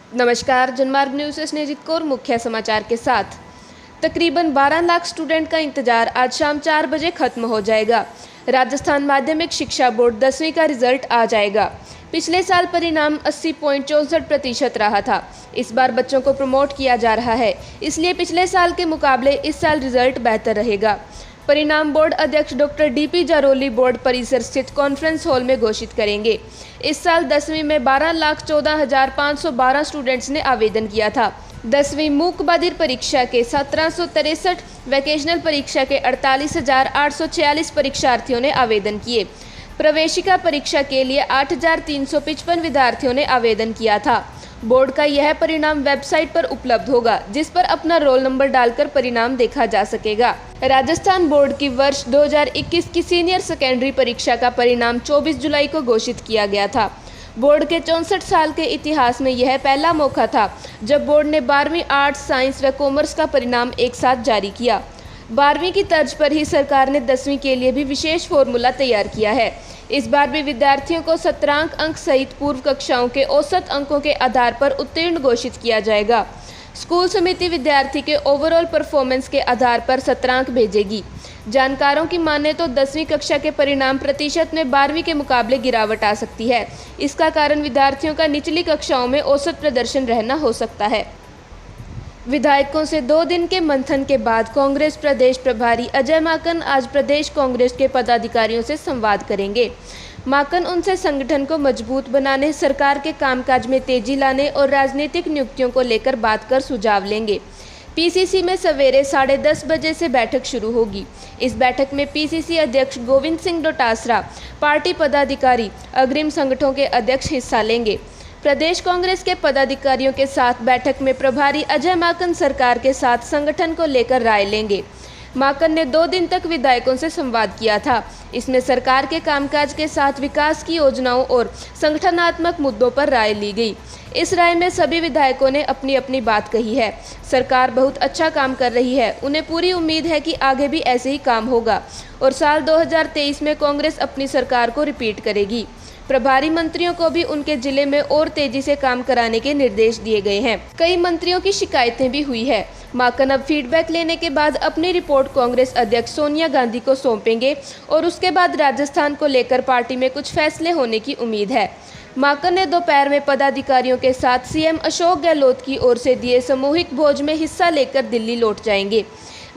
नमस्कार, जनमार्ग न्यूज़ से स्नेहित कौर मुख्य समाचार के साथ। तकरीबन 12 लाख स्टूडेंट का इंतजार आज शाम 4 बजे खत्म हो जाएगा। राजस्थान माध्यमिक शिक्षा बोर्ड 10वीं का रिजल्ट आ जाएगा। पिछले साल परिणाम 80.64% रहा था। इस बार बच्चों को प्रमोट किया जा रहा है, इसलिए पिछले साल के मुकाबले इस साल रिजल्ट बेहतर रहेगा। परिणाम बोर्ड अध्यक्ष डॉक्टर डीपी जारोली बोर्ड परिसर स्थित कॉन्फ्रेंस हॉल में घोषित करेंगे। इस साल 10वीं में 12,14,512 स्टूडेंट्स ने आवेदन किया था। 10वीं मूक बधिर परीक्षा के 1763, वोकेशनल परीक्षा के 48,846 परीक्षार्थियों ने आवेदन किए। प्रवेशिका परीक्षा के लिए 8,355 विद्यार्थियों ने आवेदन किया था। बोर्ड का यह परिणाम वेबसाइट पर उपलब्ध होगा, जिस पर अपना रोल नंबर डालकर परिणाम देखा जा सकेगा। राजस्थान बोर्ड की वर्ष 2021 की सीनियर सेकेंडरी परीक्षा का परिणाम 24 जुलाई को घोषित किया गया था। बोर्ड के 64 साल के इतिहास में यह पहला मौका था जब बोर्ड ने 12वीं आर्ट्स, साइंस व कॉमर्स का परिणाम एक साथ जारी किया। 12वीं की तर्ज पर ही सरकार ने 10वीं के लिए भी विशेष फॉर्मूला तैयार किया है। इस बार भी विद्यार्थियों को सत्रांक अंक सहित पूर्व कक्षाओं के औसत अंकों के आधार पर उत्तीर्ण घोषित किया जाएगा। स्कूल समिति विद्यार्थी के ओवरऑल परफॉर्मेंस के आधार पर सत्रांक भेजेगी। जानकारों की माने तो 10वीं कक्षा के परिणाम प्रतिशत में 12वीं के मुकाबले गिरावट आ सकती है। इसका कारण विद्यार्थियों का निचली कक्षाओं में औसत प्रदर्शन रहना हो सकता है। विधायकों से 2 दिन के मंथन के बाद कांग्रेस प्रदेश प्रभारी अजय माकन आज प्रदेश कांग्रेस के पदाधिकारियों से संवाद करेंगे। माकन उनसे संगठन को मजबूत बनाने, सरकार के कामकाज में तेजी लाने और राजनीतिक नियुक्तियों को लेकर बात कर सुझाव लेंगे। पीसीसी में सवेरे 10:30 बजे से बैठक शुरू होगी। इस बैठक में पीसीसी अध्यक्ष गोविंद सिंह डोटासरा, पार्टी पदाधिकारी, अग्रिम संगठनों के अध्यक्ष हिस्सा लेंगे। प्रदेश कांग्रेस के पदाधिकारियों के साथ बैठक में प्रभारी अजय माकन सरकार के साथ संगठन को लेकर राय लेंगे। माकन ने 2 दिन तक विधायकों से संवाद किया था। इसमें सरकार के कामकाज के साथ विकास की योजनाओं और संगठनात्मक मुद्दों पर राय ली गई। इस राय में सभी विधायकों ने अपनी अपनी बात कही है। सरकार बहुत अच्छा काम कर रही है, उन्हें पूरी उम्मीद है कि आगे भी ऐसे ही काम होगा और साल 2023 में कांग्रेस अपनी सरकार को रिपीट करेगी। प्रभारी मंत्रियों को भी उनके जिले में और तेजी से काम कराने के निर्देश दिए गए हैं। कई मंत्रियों की शिकायतें भी हुई है। माकन अब फीडबैक लेने के बाद अपनी रिपोर्ट कांग्रेस अध्यक्ष सोनिया गांधी को सौंपेंगे और उसके बाद राजस्थान को लेकर पार्टी में कुछ फैसले होने की उम्मीद है। माकन ने दोपहर में पदाधिकारियों के साथ सीएम अशोक गहलोत की ओर से दिए सामूहिक भोज में हिस्सा लेकर दिल्ली लौट जाएंगे।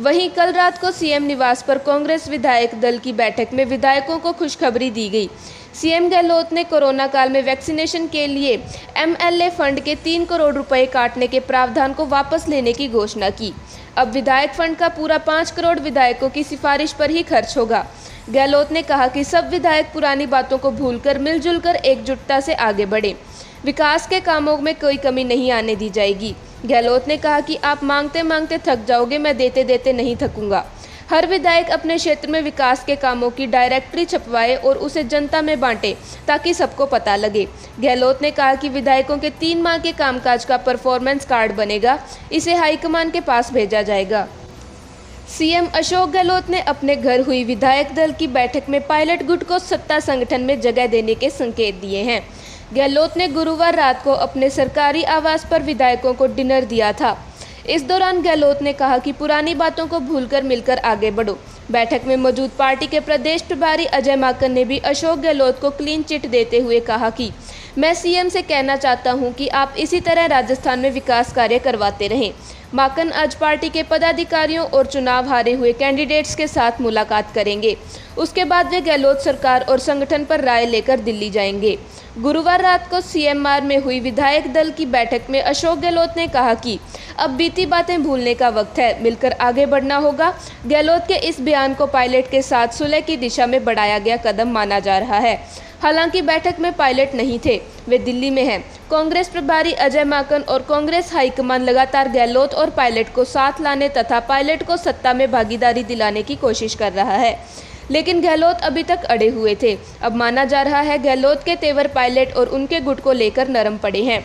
वहीं कल रात को सीएम निवास पर कांग्रेस विधायक दल की बैठक में विधायकों को खुशखबरी दी गई। सीएम गहलोत ने कोरोना काल में वैक्सीनेशन के लिए एमएलए फंड के 3 करोड़ रुपए काटने के प्रावधान को वापस लेने की घोषणा की। अब विधायक फंड का पूरा 5 करोड़ विधायकों की सिफारिश पर ही खर्च होगा। गहलोत ने कहा कि सब विधायक पुरानी बातों को भूलकर मिलजुल कर एकजुटता से आगे बढ़े। विकास के कामों में कोई कमी नहीं आने दी जाएगी। गहलोत ने कहा कि आप मांगते मांगते थक जाओगे, मैं देते देते नहीं थकूंगा। हर विधायक अपने क्षेत्र में विकास के कामों की डायरेक्टरी छपवाए और उसे जनता में बांटे ताकि सबको पता लगे। गहलोत ने कहा कि विधायकों के 3 माह के कामकाज का परफॉर्मेंस कार्ड बनेगा, इसे हाईकमान के पास भेजा जाएगा। सीएम अशोक गहलोत ने अपने घर हुई विधायक दल की बैठक में पायलट गुट को सत्ता संगठन में जगह देने के संकेत दिए हैं। गहलोत ने गुरुवार रात को अपने सरकारी आवास पर विधायकों को डिनर दिया था। इस दौरान गहलोत ने कहा कि पुरानी बातों को भूलकर मिलकर आगे बढ़ो। बैठक में मौजूद पार्टी के प्रदेश प्रभारी अजय माकन ने भी अशोक गहलोत को क्लीन चिट देते हुए कहा कि मैं सीएम से कहना चाहता हूं कि आप इसी तरह राजस्थान में विकास कार्य करवाते रहें। माकन आज पार्टी के पदाधिकारियों और चुनाव हारे हुए कैंडिडेट्स के साथ मुलाकात करेंगे। उसके बाद वे गहलोत सरकार और संगठन पर राय लेकर दिल्ली जाएंगे। गुरुवार रात को सीएमआर में हुई विधायक दल की बैठक में अशोक गहलोत ने कहा कि अब बीती बातें भूलने का वक्त है, मिलकर आगे बढ़ना होगा। गहलोत के इस बयान को पायलट के साथ सुलह की दिशा में बढ़ाया गया कदम माना जा रहा है। हालांकि बैठक में पायलट नहीं थे, वे दिल्ली में हैं। कांग्रेस प्रभारी अजय माकन और कांग्रेस हाईकमान लगातार गहलोत और पायलट को साथ लाने तथा पायलट को सत्ता में भागीदारी दिलाने की कोशिश कर रहा है, लेकिन गहलोत अभी तक अड़े हुए थे। अब माना जा रहा है गहलोत के तेवर पायलट और उनके गुट को लेकर नरम पड़े हैं।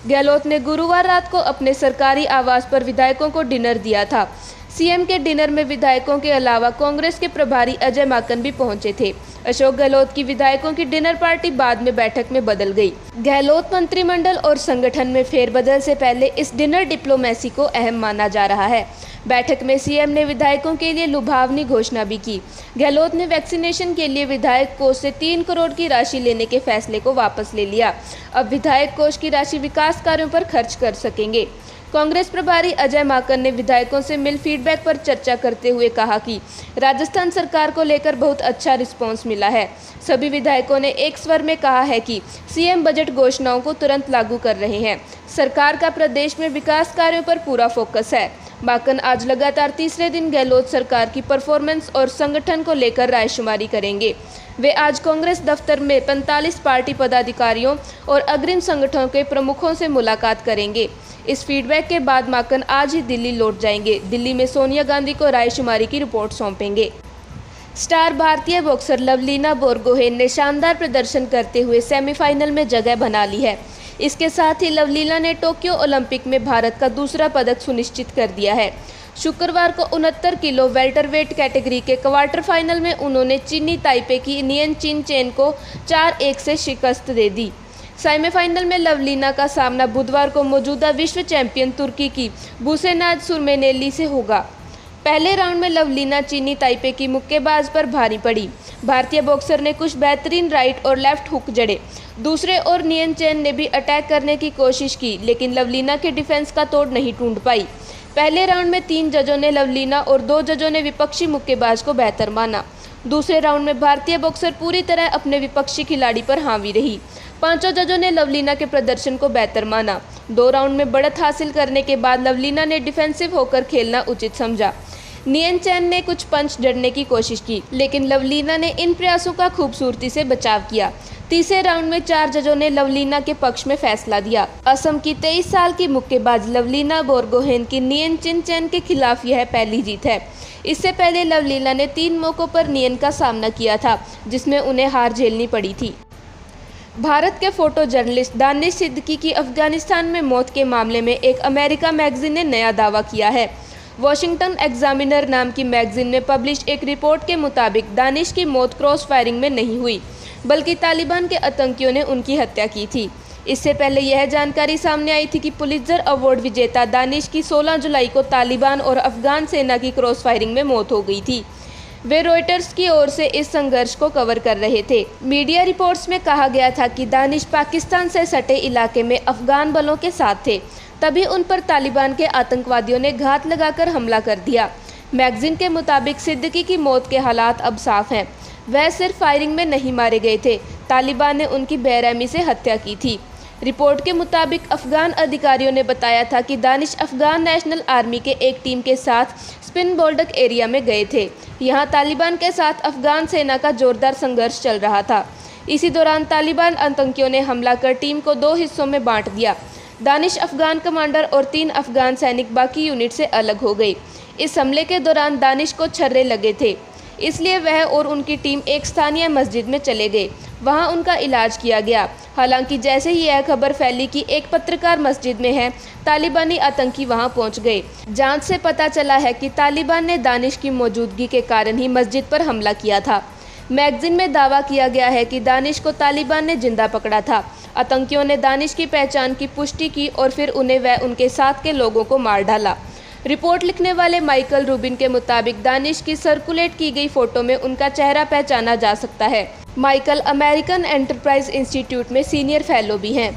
गहलोत ने गुरुवार रात को अपने सरकारी आवास पर विधायकों को डिनर दिया था। सीएम के डिनर में विधायकों के अलावा कांग्रेस के प्रभारी अजय माकन भी पहुंचे थे। अशोक गहलोत की विधायकों की डिनर पार्टी बाद में बैठक में बदल गई। गहलोत मंत्रिमंडल और संगठन में फेरबदल से पहले इस डिनर डिप्लोमेसी को अहम माना जा रहा है। बैठक में सीएम ने विधायकों के लिए लुभावनी घोषणा भी की। गहलोत ने वैक्सीनेशन के लिए विधायक कोष से 3 करोड़ की राशि लेने के फैसले को वापस ले लिया। अब विधायक कोष की राशि विकास कार्यों पर खर्च कर सकेंगे। कांग्रेस प्रभारी अजय माकन ने विधायकों से मिल फीडबैक पर चर्चा करते हुए कहा कि राजस्थान सरकार को लेकर बहुत अच्छा रिस्पांस मिला है। सभी विधायकों ने एक स्वर में कहा है कि सीएम बजट घोषणाओं को तुरंत लागू कर रहे हैं। सरकार का प्रदेश में विकास कार्यों पर पूरा फोकस है। माकन आज लगातार तीसरे दिन गहलोत सरकार की परफॉर्मेंस और संगठन को लेकर रायशुमारी करेंगे। वे आज कांग्रेस दफ्तर में 45 पार्टी पदाधिकारियों और अग्रिम संगठनों के प्रमुखों से मुलाकात करेंगे। इस फीडबैक के बाद माकन आज ही दिल्ली लौट जाएंगे। दिल्ली में सोनिया गांधी को रायशुमारी की रिपोर्ट सौंपेंगे। स्टार भारतीय बॉक्सर लवलीना बोरगोहेन ने शानदार प्रदर्शन करते हुए सेमीफाइनल में जगह बना ली है। इसके साथ ही लवलीना ने टोक्यो ओलंपिक में भारत का दूसरा पदक सुनिश्चित कर दिया है। शुक्रवार को 69 किलो वेल्टरवेट कैटेगरी के क्वार्टर फाइनल में उन्होंने चीनी ताइपे की नियन चिन चेन को 4-1 से शिकस्त दे दी। सेमीफाइनल में लवलीना का सामना बुधवार को मौजूदा विश्व चैंपियन तुर्की की बुसेनाज सुरमेनेली से होगा। पहले राउंड में लवलीना चीनी ताइपे की मुक्केबाज पर भारी पड़ी। भारतीय बॉक्सर ने कुछ बेहतरीन राइट और लेफ्ट हुक जड़े। दूसरे ओर नियन चेन ने भी अटैक करने की कोशिश की, लेकिन लवलीना के डिफेंस का तोड़ नहीं ढूंढ पाई। पहले राउंड में 3 जजों ने लवलीना और 2 जजों ने विपक्षी मुक्केबाज को बेहतर माना। दूसरे राउंड में भारतीय बॉक्सर पूरी तरह अपने विपक्षी खिलाड़ी पर हावी रही। 5 जजों ने लवलीना के प्रदर्शन को बेहतर माना। 2 राउंड में बढ़त हासिल करने के बाद लवलीना ने डिफेंसिव होकर खेलना उचित समझा। नियन चैन ने कुछ पंच जड़ने की कोशिश की, लेकिन लवलीना ने इन प्रयासों का खूबसूरती से बचाव किया। तीसरे राउंड में 4 जजों ने लवलीना के पक्ष में फैसला दिया। असम की 23 साल की मुक्केबाज लवलीना बोरगोहेन की नियन चिन चैन के खिलाफ यह पहली जीत है। इससे पहले लवलीना ने 3 मौकों पर नियन का सामना किया था, जिसमें उन्हें हार झेलनी पड़ी थी। भारत के फोटो जर्नलिस्ट दानिश सिद्दीकी की अफगानिस्तान में मौत के मामले में एक अमेरिका मैगजीन ने नया दावा किया है। वॉशिंगटन एग्जामिनर नाम की मैगजीन में पब्लिश एक रिपोर्ट के मुताबिक दानिश की मौत क्रॉस फायरिंग में नहीं हुई, बल्कि तालिबान के आतंकियों ने उनकी हत्या की थी। इससे पहले यह जानकारी सामने आई थी कि पुलित्जर अवार्ड विजेता दानिश की 16 जुलाई को तालिबान और अफगान सेना की क्रॉस फायरिंग में मौत हो गई थी। वे रॉयटर्स की ओर से इस संघर्ष को कवर कर रहे थे। मीडिया रिपोर्ट्स में कहा गया था कि दानिश पाकिस्तान से सटे इलाके में अफगान बलों के साथ थे, तभी उन पर तालिबान के आतंकवादियों ने घात लगाकर हमला कर दिया। मैगजीन के मुताबिक सिद्दीकी की मौत के हालात अब साफ हैं। वह सिर्फ फायरिंग में नहीं मारे गए थे, तालिबान ने उनकी बेरहमी से हत्या की थी। रिपोर्ट के मुताबिक अफगान अधिकारियों ने बताया था कि दानिश अफगान नेशनल आर्मी के एक टीम के साथ स्पिन बोल्डक एरिया में गए थे। यहाँ तालिबान के साथ अफगान सेना का जोरदार संघर्ष चल रहा था। इसी दौरान तालिबान आतंकियों ने हमला कर टीम को 2 हिस्सों में बांट दिया। दानिश अफगान कमांडर और 3 अफगान सैनिक बाकी यूनिट से अलग हो गए। इस हमले के दौरान दानिश को छर्रे लगे थे, इसलिए वह और उनकी टीम एक स्थानीय मस्जिद में चले गए। वहां उनका इलाज किया गया। हालांकि जैसे ही यह खबर फैली कि एक पत्रकार मस्जिद में है, तालिबानी आतंकी वहां पहुंच गए। जांच से पता चला है कि तालिबान ने दानिश की मौजूदगी के कारण ही मस्जिद पर हमला किया था। मैगजीन में दावा किया गया है कि दानिश को तालिबान ने जिंदा पकड़ा था। आतंकियों ने दानिश की पहचान की पुष्टि की और फिर उन्हें व उनके साथ के लोगों को मार डाला। रिपोर्ट लिखने वाले माइकल रूबिन के मुताबिक दानिश की सर्कुलेट की गई फोटो में उनका चेहरा पहचाना जा सकता है। माइकल अमेरिकन एंटरप्राइज इंस्टीट्यूट में सीनियर फेलो भी हैं।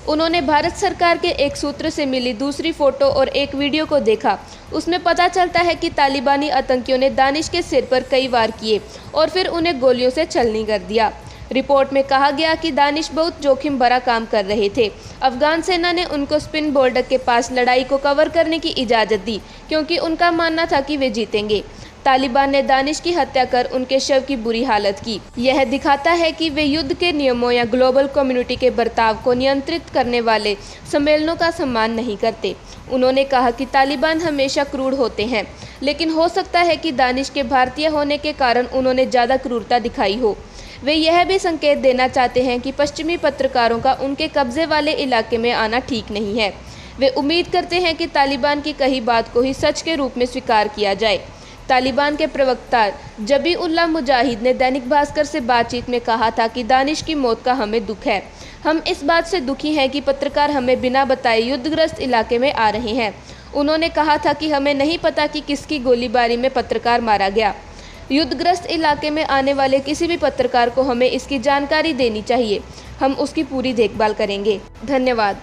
उन्होंने भारत सरकार के एक सूत्र से मिली दूसरी फोटो और एक वीडियो को देखा। उसमें पता चलता है कि तालिबानी आतंकियों ने दानिश के सिर पर कई वार किए और फिर उन्हें गोलियों से छलनी कर दिया। रिपोर्ट में कहा गया कि दानिश बहुत जोखिम भरा काम कर रहे थे। अफगान सेना ने उनको स्पिन बोल्डक के पास लड़ाई को कवर करने की इजाज़त दी, क्योंकि उनका मानना था कि वे जीतेंगे। तालिबान ने दानिश की हत्या कर उनके शव की बुरी हालत की। यह दिखाता है कि वे युद्ध के नियमों या ग्लोबल कम्युनिटी के बर्ताव को नियंत्रित करने वाले सम्मेलनों का सम्मान नहीं करते। उन्होंने कहा कि तालिबान हमेशा क्रूर होते हैं, लेकिन हो सकता है कि दानिश के भारतीय होने के कारण उन्होंने ज़्यादा क्रूरता दिखाई हो। वे यह भी संकेत देना चाहते हैं कि पश्चिमी पत्रकारों का उनके कब्जे वाले इलाके में आना ठीक नहीं है। वे उम्मीद करते हैं कि तालिबान की कही बात को ही सच के रूप में स्वीकार किया जाए। तालिबान के प्रवक्ता जबीउल्लाह मुजाहिद ने दैनिक भास्कर से बातचीत में कहा था कि दानिश की मौत का हमें दुख है। हम इस बात से दुखी हैं कि पत्रकार हमें बिना बताए युद्धग्रस्त इलाके में आ रहे हैं। उन्होंने कहा था कि हमें नहीं पता कि किसकी गोलीबारी में पत्रकार मारा गया। युद्धग्रस्त इलाके में आने वाले किसी भी पत्रकार को हमें इसकी जानकारी देनी चाहिए। हम उसकी पूरी देखभाल करेंगे। धन्यवाद।